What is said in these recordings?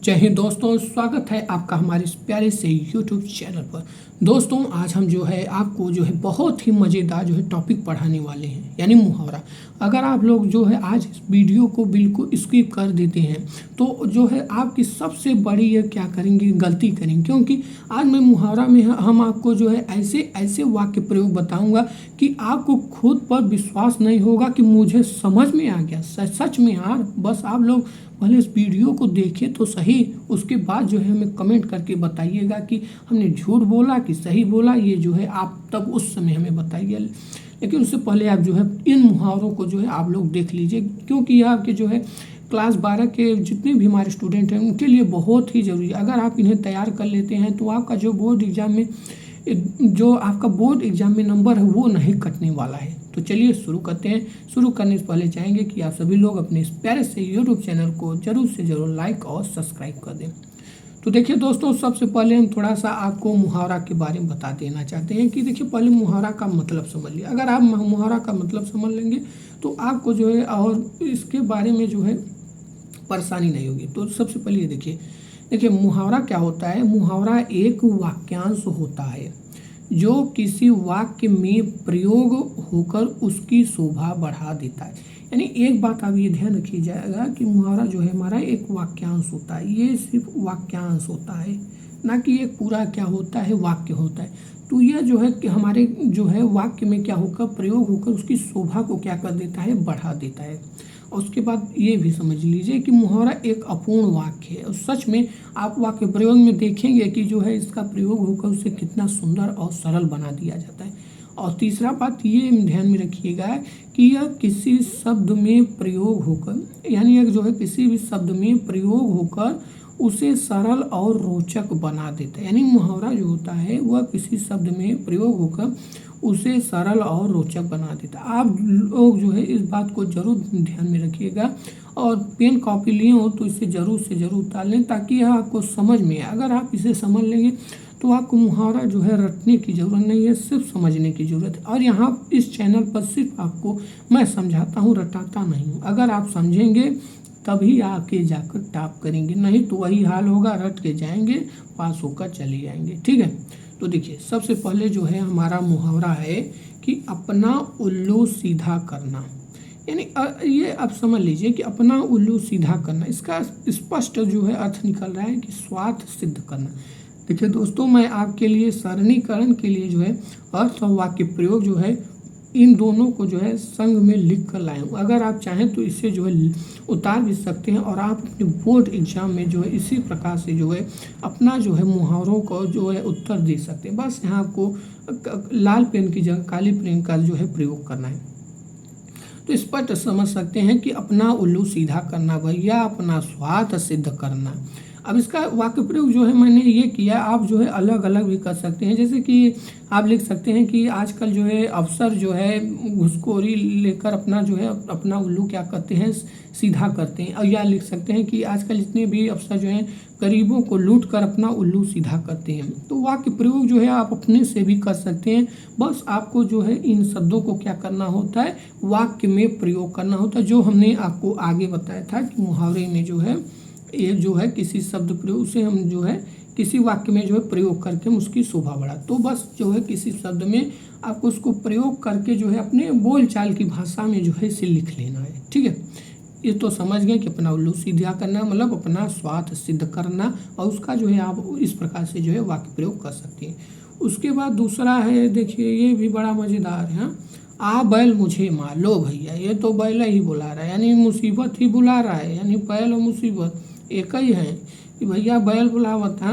जय हिंद दोस्तों, स्वागत है आपका हमारे इस प्यारे से यूट्यूब चैनल पर। दोस्तों आज हम जो है आपको जो है बहुत ही मज़ेदार जो है टॉपिक पढ़ाने वाले हैं, यानी मुहावरा। अगर आप लोग जो है आज इस वीडियो को बिल्कुल स्किप कर देते हैं तो जो है आपकी सबसे बड़ी ये क्या करेंगे, गलती करेंगे। क्योंकि आज मैं मुहावरा में हम आपको जो है ऐसे ऐसे वाक्य प्रयोग बताऊंगा कि आपको खुद पर विश्वास नहीं होगा कि मुझे समझ में आ गया। सच में यार, बस आप लोग पहले इस वीडियो को देखिए तो सही, उसके बाद जो है हमें कमेंट करके बताइएगा कि हमने झूठ बोला कि सही बोला। ये जो है आप तब उस समय हमें बताइए, लेकिन उससे पहले आप जो है इन मुहावरों को जो है आप लोग देख लीजिए, क्योंकि ये आपके जो है क्लास 12 के जितने भी हमारे स्टूडेंट हैं उनके लिए बहुत ही ज़रूरी है। अगर आप इन्हें तैयार कर लेते हैं तो आपका जो बोर्ड एग्ज़ाम में नंबर है वो नहीं कटने वाला है। तो चलिए शुरू करते हैं। शुरू करने से पहले चाहेंगे कि आप सभी लोग अपने इस प्यारे से यूट्यूब चैनल को जरूर से जरूर लाइक और सब्सक्राइब कर दें। तो देखिए दोस्तों, सबसे पहले हम थोड़ा सा आपको मुहावरा के बारे में बता देना चाहते हैं कि देखिए पहले मुहावरा का मतलब समझ लिया। अगर आप मुहावरा का मतलब समझ लेंगे तो आपको जो है और इसके बारे में जो है परेशानी नहीं होगी। तो सबसे पहले ये देखिए मुहावरा क्या होता है। मुहावरा एक वाक्यांश होता है जो किसी वाक्य में प्रयोग होकर उसकी शोभा बढ़ा देता है। यानी एक बात आप ये ध्यान रखिए जाएगा कि मुहावरा जो है हमारा एक वाक्यांश होता है। ये सिर्फ वाक्यांश होता है, ना कि एक पूरा क्या होता है वाक्य होता है। तो यह जो है कि हमारे जो है वाक्य में क्या होकर प्रयोग होकर उसकी शोभा को क्या कर देता है, बढ़ा देता है। और उसके बाद ये भी समझ लीजिए कि मुहावरा एक अपूर्ण वाक्य है और सच में आप वाक्य प्रयोग में देखेंगे कि जो है इसका प्रयोग होकर उसे कितना सुंदर और सरल बना दिया जाता है। और तीसरा बात ये ध्यान में रखिएगा कि यह किसी शब्द में प्रयोग होकर, यानी यह जो है किसी भी शब्द में प्रयोग होकर उसे सरल और रोचक बना देता है। यानी मुहावरा जो होता है वह किसी शब्द में प्रयोग होकर उसे सरल और रोचक बना देता है। आप लोग जो है इस बात को जरूर ध्यान में रखिएगा और पेन कॉपी लिए हो तो इसे जरूर से जरूर उतार लें ताकि यह आपको समझ में आए। अगर आप इसे समझ लेंगे तो आपको मुहावरा जो है रटने की ज़रूरत नहीं है, सिर्फ समझने की ज़रूरत है। और यहाँ इस चैनल पर सिर्फ आपको मैं समझाता हूँ, रटाता नहीं हूँ। अगर आप समझेंगे तभी आके जाकर टॉप करेंगे, नहीं तो वही हाल होगा, रट के जाएंगे, पास होकर चले जाएंगे। ठीक है, तो देखिए सबसे पहले जो है हमारा मुहावरा है कि अपना उल्लू सीधा करना। यानी ये आप समझ लीजिए कि अपना उल्लू सीधा करना, इसका स्पष्ट जो है अर्थ निकल रहा है कि स्वार्थ सिद्ध करना। देखिए दोस्तों, मैं आपके लिए सरलीकरण के लिए जो है अर्थ और वाक्य प्रयोग जो है इन दोनों को जो है संग में लिख कर लाए हूँ। अगर आप चाहें तो इसे जो है उतार भी सकते हैं और आप अपने बोर्ड एग्जाम में जो है इसी प्रकार से जो है अपना जो है मुहावरों को जो है उत्तर दे सकते हैं। बस यहाँ आपको लाल पेन की जगह काली पेन का जो है प्रयोग करना है। तो स्पष्ट समझ सकते हैं कि अपना उल्लू सीधा करना भैया, अपना स्वार्थ सिद्ध करना। अब इसका वाक्य प्रयोग जो है मैंने ये किया, आप जो है अलग अलग भी कर सकते हैं। जैसे कि आप लिख सकते हैं कि आजकल जो है अफसर जो है घूसखोरी लेकर अपना जो है अपना उल्लू क्या करते हैं, सीधा करते हैं। और या लिख सकते हैं कि आजकल जितने भी अफसर जो हैं गरीबों को लूट कर अपना उल्लू सीधा करते हैं। तो वाक्य प्रयोग जो है आप अपने से भी कर सकते हैं। बस आपको जो है इन शब्दों को क्या करना होता है, वाक्य में प्रयोग करना होता है। जो हमने आपको आगे बताया था कि मुहावरे में जो है ये जो है किसी शब्द प्रयोग उसे हम जो है किसी वाक्य में जो है प्रयोग करके हम उसकी शोभा बढ़ा। तो बस जो है किसी शब्द में आपको उसको प्रयोग करके जो है अपने बोलचाल की भाषा में जो है इसे लिख लेना है। ठीक है, ये तो समझ गए कि अपना उल्लू सीधा करना मतलब अपना स्वार्थ सिद्ध करना, और उसका जो है आप इस प्रकार से जो है वाक्य प्रयोग कर सकते हैं। उसके बाद दूसरा है, देखिए ये भी बड़ा मज़ेदार है। आ बैल मुझे मार लो भैया, ये तो बैल ही बुला रहा है, यानी मुसीबत ही बुला रहा है। यानी बैल और मुसीबत एक ही है कि भैया बैल बुलावत है,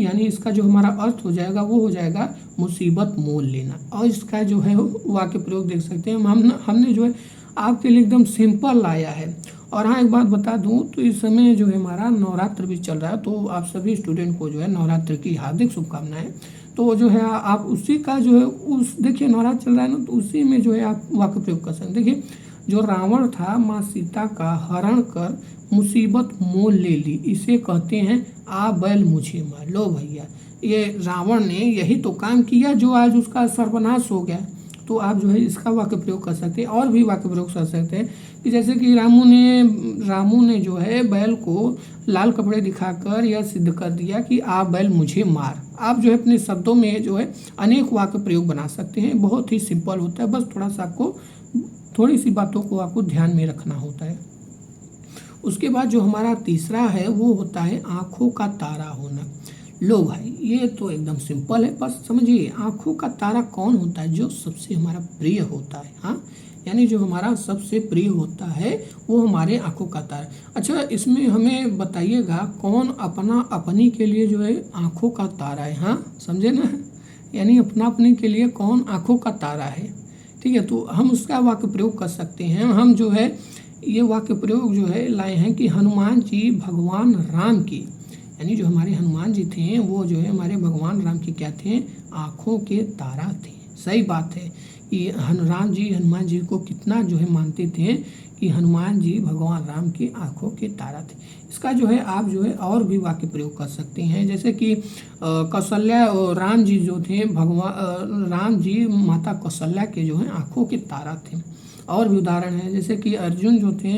यानी इसका जो हमारा अर्थ हो जाएगा वो हो जाएगा मुसीबत मोल लेना। और इसका जो है वाक्य प्रयोग देख सकते हैं हमने जो है आपके लिए एकदम सिंपल लाया है। और हाँ एक बात बता दूं तो इस समय जो है हमारा नवरात्र भी चल रहा है, तो आप सभी स्टूडेंट को जो है नवरात्र की हार्दिक शुभकामनाएं। तो जो है आप उसी का जो है उस देखिए नवरात्र चल रहा है ना, तो उसी में जो है आप वाक्य प्रयोग कर सकते हैं। देखिए जो रावण था माँ सीता का हरण कर मुसीबत मोल ले ली, इसे कहते हैं आ बैल मुझे मार लो भैया। ये रावण ने यही तो काम किया जो आज उसका सर्वनाश हो गया। तो आप जो है इसका वाक्य प्रयोग कर सकते हैं। और भी वाक्य प्रयोग कर सकते हैं कि जैसे कि रामू ने जो है बैल को लाल कपड़े दिखाकर यह सिद्ध कर दिया कि आ बैल मुझे मार। आप जो है अपने शब्दों में जो है अनेक वाक्य प्रयोग बना सकते हैं। बहुत ही सिंपल होता है, बस थोड़ा सा आपको थोड़ी सी बातों को आपको ध्यान में रखना होता है। उसके बाद जो हमारा तीसरा है वो होता है आँखों का तारा होना। लो भाई, ये तो एकदम सिंपल है, बस समझिए आँखों का तारा कौन होता है? जो सबसे हमारा प्रिय होता है। हाँ, यानी जो हमारा सबसे प्रिय होता है वो हमारे आँखों का तारा। अच्छा, इसमें हमें बताइएगा कौन अपना अपनी के लिए जो है आँखों का तारा है? हाँ, समझे ना? यानी अपना अपनी के लिए कौन आँखों का तारा है? ठीक है, तो हम उसका वाक्य प्रयोग कर सकते हैं। हम जो है ये वाक्य प्रयोग जो है लाए हैं कि हनुमान जी भगवान राम की, यानी जो हमारे हनुमान जी थे वो जो है हमारे भगवान राम की क्या थे? आँखों के तारा थे। सही बात है कि राम जी हनुमान जी को कितना जो है मानते थे कि हनुमान जी भगवान राम की आँखों के तारा थे। इसका जो है आप जो है और भी वाक्य प्रयोग कर सकते हैं, जैसे कि कौशल्या और राम जी जो थे राम जी माता कौशल्या के जो है आँखों के तारा थे। और भी उदाहरण है, जैसे कि अर्जुन जो थे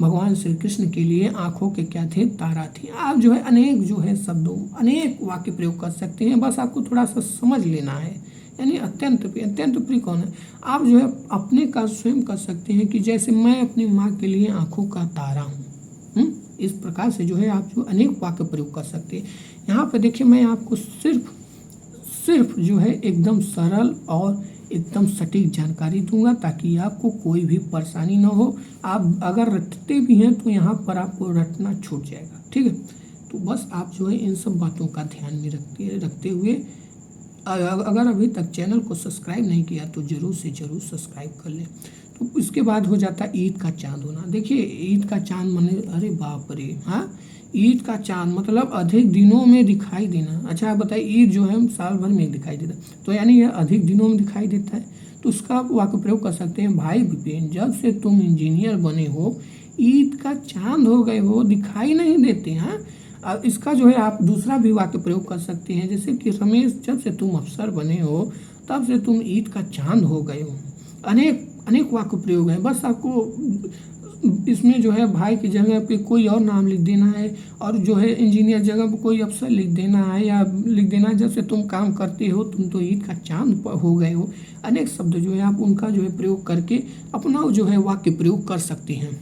भगवान श्री कृष्ण के लिए आँखों के क्या थे? तारा थी। आप जो है अनेक जो है शब्दों अनेक वाक्य प्रयोग कर सकते हैं, बस आपको थोड़ा सा समझ लेना है। यानी अत्यंत प्रिय कौन है? आप जो है अपने का स्वयं कर सकते हैं कि जैसे मैं अपनी माँ के लिए आँखों का तारा हूँ। इस प्रकार से जो है आप जो अनेक वाक्य प्रयोग कर सकते हैं। यहाँ पे देखिए मैं आपको सिर्फ जो है एकदम सरल और एकदम सटीक जानकारी दूंगा ताकि आपको कोई भी परेशानी ना हो। आप अगर रटते भी हैं तो यहाँ पर आपको रटना छूट जाएगा। ठीक है, तो बस आप जो है इन सब बातों का ध्यान में रखते हुए अगर अभी तक चैनल को सब्सक्राइब नहीं किया तो ज़रूर से ज़रूर सब्सक्राइब कर लें। तो इसके बाद हो जाता है ईद का चाँद होना। देखिए ईद का चाँद माने अरे बाप रे, हाँ, ईद का चाँद मतलब अधिक दिनों में दिखाई देना। अच्छा आप बताइए, ईद जो है साल भर में दिखाई देता है, तो यानी यह अधिक दिनों में दिखाई देता है। तो उसका आप वाक्य प्रयोग कर सकते हैं, भाई विपिन जब से तुम इंजीनियर बने हो ईद का चाँद हो गए हो, दिखाई नहीं देते। हाँ, अब इसका जो है आप दूसरा भी वाक्य प्रयोग कर सकते हैं, जैसे कि रमेश जब से तुम अफसर बने हो तब से तुम ईद का चाँद हो गए हो। अनेक वाक्य प्रयोग हैं, बस आपको इसमें जो है भाई की जगह पे कोई और नाम लिख देना है और जो है इंजीनियर जगह पे कोई अफसर लिख देना है, या लिख देना है जब से तुम काम करते हो तुम तो ईद का चाँद हो गए हो। अनेक शब्द जो है आप उनका जो है प्रयोग करके अपना जो है वाक्य प्रयोग कर सकते हैं।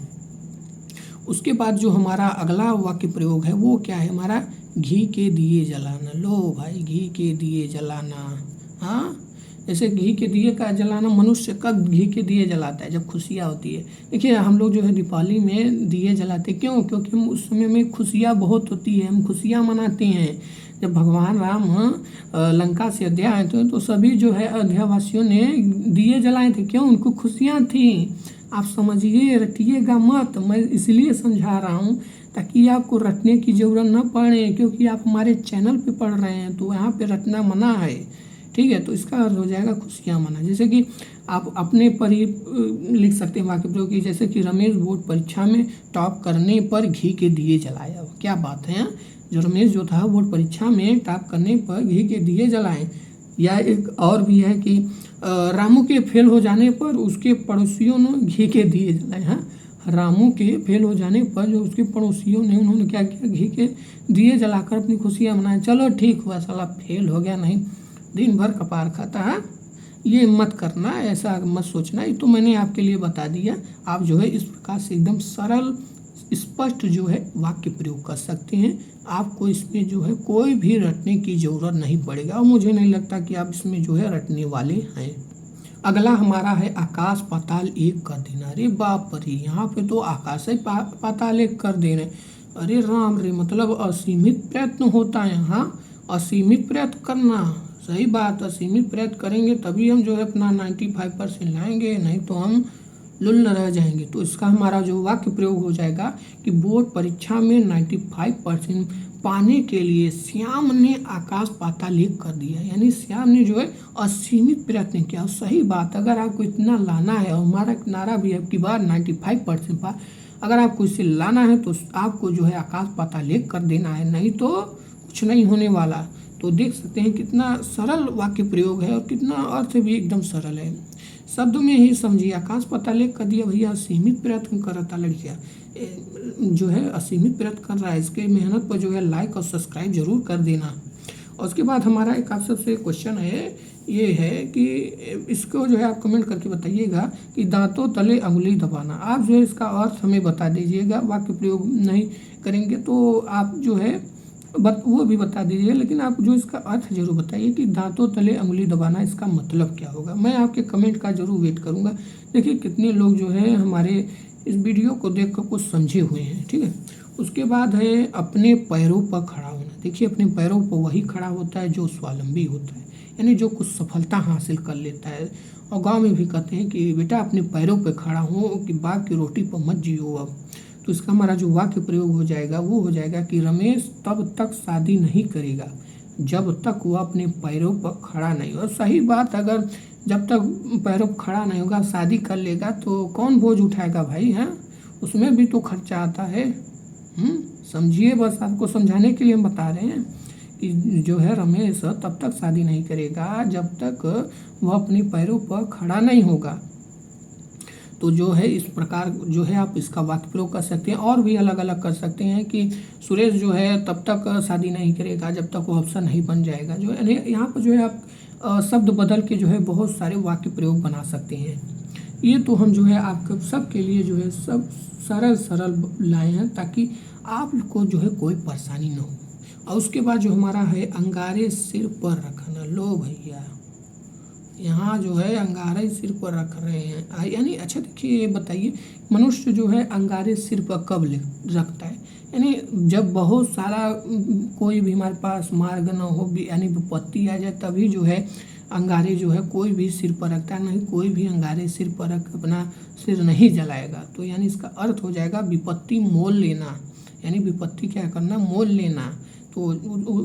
उसके बाद जो हमारा अगला वाक्य प्रयोग है वो क्या है? हमारा घी के दिए जलाना। लो भाई, घी के दिए जलाना। हाँ, जैसे घी के दिए का जलाना, मनुष्य कब घी के दिए जलाता है? जब खुशियाँ होती है। देखिए हम लोग जो है दीपावली में दिए जलाते क्यों? क्योंकि हम उस समय में खुशियाँ बहुत होती है, हम खुशियाँ मनाते हैं। जब भगवान राम लंका से अयोध्या आए थे तो सभी जो है अयोध्या वासियों ने दिए जलाए थे। क्यों? उनको खुशियाँ थी। आप समझिए, रटिएगा मत, मैं इसलिए समझा रहा हूँ ताकि आपको रटने की ज़रूरत न पड़े, क्योंकि आप हमारे चैनल पे पढ़ रहे हैं तो यहाँ पे रटना मना है। ठीक है, तो इसका अर्थ हो जाएगा खुशियाँ मना। जैसे कि आप अपने पर ही लिख सकते हैं वाक्य प्रयोग की, जैसे कि रमेश बोर्ड परीक्षा में टॉप करने पर घी के दिए जलाया। क्या बात है, जो रमेश जो था बोर्ड परीक्षा में टॉप करने पर घी के दिए जलाए। या एक और भी है कि रामू के फेल हो जाने पर उसके पड़ोसियों ने घी के दिए जलाए। हाँ, रामू के फेल हो जाने पर जो उसके पड़ोसियों ने उन्होंने क्या किया? घी के दिए जलाकर अपनी खुशियाँ मनाई। चलो ठीक हुआ, साला फेल हो गया, नहीं दिन भर कपार खाता है। ये मत करना, ऐसा मत सोचना। ये तो मैंने आपके लिए बता दिया। आप जो है इस प्रकार से एकदम सरल स्पष्ट जो है वाक्य प्रयोग कर सकते हैं। आपको इसमें जो है कोई भी रटने की ज़रूरत नहीं पड़ेगा और मुझे नहीं लगता कि आप इसमें जो है रटने वाले हैं। अगला हमारा है आकाश पाताल एक कर देना। अरे बाप रे, यहाँ पे तो आकाश ही पाताल एक कर दे रहे। अरे राम रे, मतलब असीमित प्रयत्न होता है। हाँ, असीमित प्रयत्न करना, सही बात। असीमित प्रयत्न करेंगे तभी हम जो है अपना 95% लाएंगे, नहीं तो हम लुल्ल रह जाएंगे। तो इसका हमारा जो वाक्य प्रयोग हो जाएगा कि बोर्ड परीक्षा में 95% पाने के लिए श्याम ने आकाश पाताल एक कर दिया। यानी श्याम ने जो है असीमित प्रयत्न किया। सही बात, अगर आपको इतना लाना है, और हमारा नारा भी है कि बार 95% पार, अगर आपको इसे लाना है तो आपको जो है आकाश पाताल एक कर देना है, नहीं तो कुछ नहीं होने वाला। तो देख सकते हैं कितना सरल वाक्य प्रयोग है और कितना अर्थ भी एकदम सरल है। शब्द में ही समझिए। आकाश पाताल कर दिया भैया, असीमित प्रयत्न करता लड़किया जो है असीमित प्रयत्न कर रहा है, इसके मेहनत पर जो है लाइक और सब्सक्राइब जरूर कर देना। और उसके बाद हमारा एक आप सबसे क्वेश्चन है, ये है कि इसको जो है आप कमेंट करके बताइएगा कि दांतों तले अंगुली दबाना। आप जो है इसका अर्थ हमें बता दीजिएगा, वाक्य प्रयोग नहीं करेंगे तो आप जो है वो भी बता दीजिए, लेकिन आप जो इसका अर्थ जरूर बताइए कि दांतों तले अंगुली दबाना इसका मतलब क्या होगा। मैं आपके कमेंट का जरूर वेट करूंगा। देखिए कितने लोग जो है हमारे इस वीडियो को देख कर कुछ समझे हुए हैं, ठीक है। उसके बाद है अपने पैरों पर खड़ा होना। देखिए अपने पैरों पर वही खड़ा होता है जो स्वावलंबी होता है, यानी जो कुछ सफलता हासिल कर लेता है। और गाँव में भी कहते हैं कि बेटा अपने पैरों पर खड़ा हो, कि बाग की रोटी पर मत जियो अब। तो इसका हमारा जो वाक्य प्रयोग हो जाएगा वो हो जाएगा कि रमेश तब तक शादी नहीं करेगा जब तक वह अपने पैरों पर खड़ा नहीं हो। और सही बात, अगर जब तक पैरों पर खड़ा नहीं होगा शादी कर लेगा तो कौन बोझ उठाएगा भाई, हैं? उसमें भी तो खर्चा आता है। समझिए, बस आपको समझाने के लिए हम बता रहे हैं कि जो है रमेश तब तक शादी नहीं करेगा जब तक वह अपने पैरों पर खड़ा नहीं होगा। तो जो है इस प्रकार जो है आप इसका वाक्य प्रयोग कर सकते हैं। और भी अलग अलग कर सकते हैं कि सुरेश जो है तब तक शादी नहीं करेगा जब तक वो अफसर नहीं बन जाएगा। जो है यहाँ पर जो है आप शब्द बदल के जो है बहुत सारे वाक्य प्रयोग बना सकते हैं। ये तो हम जो है आपके सबके लिए जो है सब सरल लाए हैं ताकि आपको जो है कोई परेशानी न हो। और उसके बाद जो हमारा है अंगारे सिर पर रखना। लो भैया, यहाँ जो है अंगारे सिर पर रख रहे हैं, यानी अच्छा देखिए बताइए, मनुष्य जो है अंगारे सिर पर कब रखता है? यानी जब बहुत सारा कोई भी हमारे पास मार्ग न हो, यानी विपत्ति आ जाए, तभी जो है अंगारे जो है कोई भी सिर पर रखता है। नहीं, कोई भी अंगारे सिर पर रख अपना सिर नहीं जलाएगा। तो यानी इसका अर्थ हो जाएगा विपत्ति मोल लेना, यानी विपत्ति क्या करना, मोल लेना। तो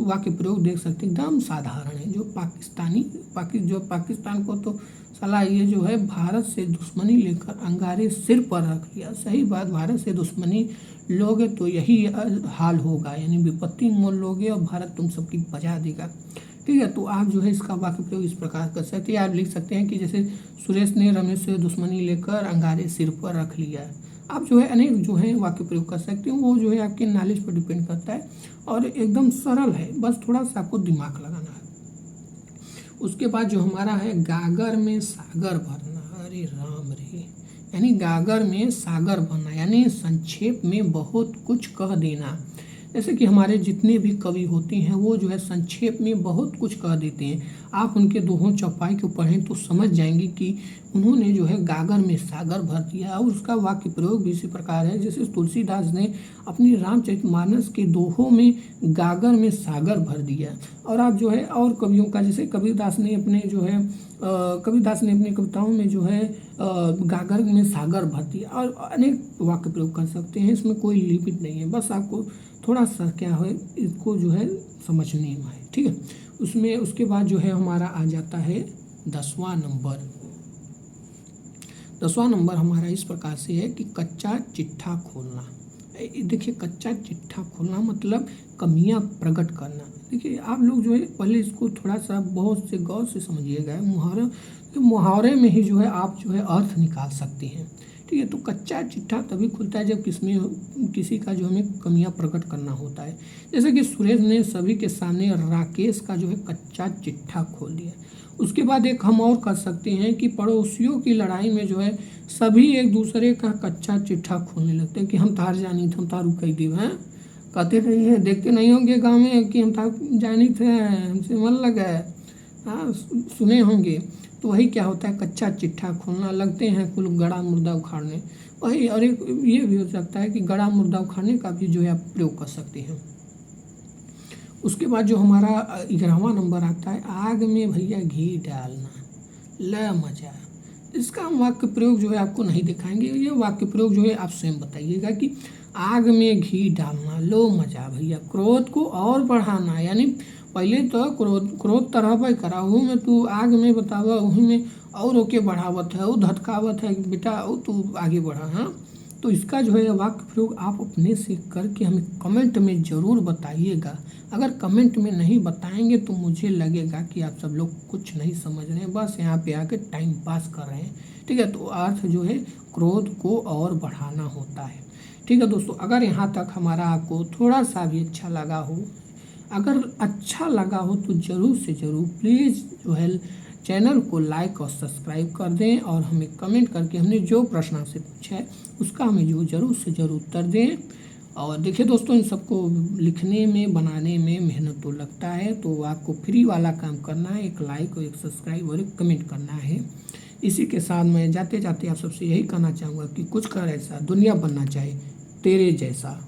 वाक्य प्रयोग देख सकते हैं, एकदम साधारण है। जो पाकिस्तान को तो सलाह ये जो है भारत से दुश्मनी लेकर अंगारे सिर पर रख लिया। सही बात, भारत से दुश्मनी लोगे तो यही हाल होगा, यानी विपत्ति मोल लोगे और भारत तुम सबकी बजा देगा। ठीक है, तो आप जो है इसका वाक्य प्रयोग इस प्रकार कर सकते हैं। आप लिख सकते हैं कि जैसे सुरेश ने रमेश से दुश्मनी लेकर अंगारे सिर पर रख लिया। आप जो है अनेक जो है वाक्य प्रयोग कर सकते हैं, वो जो है आपके नॉलेज पर डिपेंड करता है और एकदम सरल है, बस थोड़ा सा आपको दिमाग लगाना है। उसके बाद जो हमारा है गागर में सागर भरना। अरे राम रे, यानी गागर में सागर भरना, यानी संक्षेप में बहुत कुछ कह देना। जैसे कि हमारे जितने भी कवि होते हैं वो जो है संक्षेप में बहुत कुछ कह देते हैं। आप उनके दोहों चौपाई को पढ़ें तो समझ जाएंगे कि उन्होंने जो है गागर में सागर भर दिया। और उसका वाक्य प्रयोग भी इसी प्रकार है, जैसे तुलसीदास ने अपनी रामचरितमानस के दोहों में गागर में सागर भर दिया। और आप जो है और कवियों का, जैसे कबीरदास ने अपने कविताओं में जो है गागर में सागर भर दिया। और अनेक वाक्य प्रयोग कर सकते हैं, इसमें कोई लिमिट नहीं है, बस आपको थोड़ा सा क्या है इसको जो है समझने में है। ठीक है, उसमें उसके बाद जो है हमारा आ जाता है 10वां नंबर। 10वां नंबर हमारा इस प्रकार से है कि कच्चा चिट्ठा खोलना। देखिए कच्चा चिट्ठा खोलना मतलब कमियां प्रकट करना। देखिए आप लोग जो है पहले इसको थोड़ा सा बहुत से गौर से समझिएगा। मुहावरे में ही जो है आप जो है अर्थ निकाल सकते हैं। ठीक है, तो कच्चा चिट्ठा तभी खुलता है जब किसी का जो हमें कमियां प्रकट करना होता है। जैसे कि सुरेश ने सभी के सामने राकेश का जो है कच्चा चिट्ठा खोल दिया। उसके बाद एक हम और कर सकते हैं कि पड़ोसियों की लड़ाई में जो है सभी एक दूसरे का कच्चा चिट्ठा खोलने लगते हैं कि हम तार जानी थे, हम तार रुकई दी हैं, कहते नहीं है, देखते नहीं होंगे गाँव में कि हम तार जानी थे, हमसे मन लगा है, हाँ सुने होंगे। तो वही क्या होता है, कच्चा चिट्ठा खोलना। लगते हैं कुल गड़ा मुर्दा उखाड़ने वही। और एक ये भी हो सकता है कि गड़ा मुर्दा उखाड़ने का भी जो है आप प्रयोग कर सकते हैं। उसके बाद जो हमारा 11वां नंबर आता है आग में भैया घी डालना। ल मजा, इसका हम वाक्य प्रयोग जो है आपको नहीं दिखाएंगे। ये वाक्य प्रयोग जो है आप स्वयं बताइएगा कि आग में घी डालना, लो मजा भैया। क्रोध को और बढ़ाना, यानी पहले तो क्रोध तरह करा हूँ मैं, तू आग में बतावा वही में और ओके बढ़ावत है, वो धतकावत है बेटा, वो तू आगे बढ़ा। हाँ, तो इसका जो है वाक्य प्रयोग आप अपने से करके हमें कमेंट में ज़रूर बताइएगा। अगर कमेंट में नहीं बताएंगे तो मुझे लगेगा कि आप सब लोग कुछ नहीं समझ रहे हैं, बस यहाँ पे आके टाइम पास कर रहे हैं। ठीक है, तो अर्थ जो है क्रोध को और बढ़ाना होता है। ठीक है दोस्तों, अगर यहाँ तक हमारा आपको थोड़ा सा भी अच्छा लगा हो, अगर अच्छा लगा हो तो ज़रूर से ज़रूर प्लीज़ जो है चैनल को लाइक और सब्सक्राइब कर दें और हमें कमेंट करके हमने जो प्रश्न आपसे पूछा है उसका हमें जो ज़रूर से ज़रूर उत्तर दें। और देखिए दोस्तों, इन सबको लिखने में बनाने में मेहनत तो लगता है, तो आपको फ्री वाला काम करना है, एक लाइक और एक सब्सक्राइब और एक कमेंट करना है। इसी के साथ मैं जाते जाते आप सबसे यही कहना चाहूँगा कि कुछ कर ऐसा दुनिया बनना चाहे तेरे जैसा।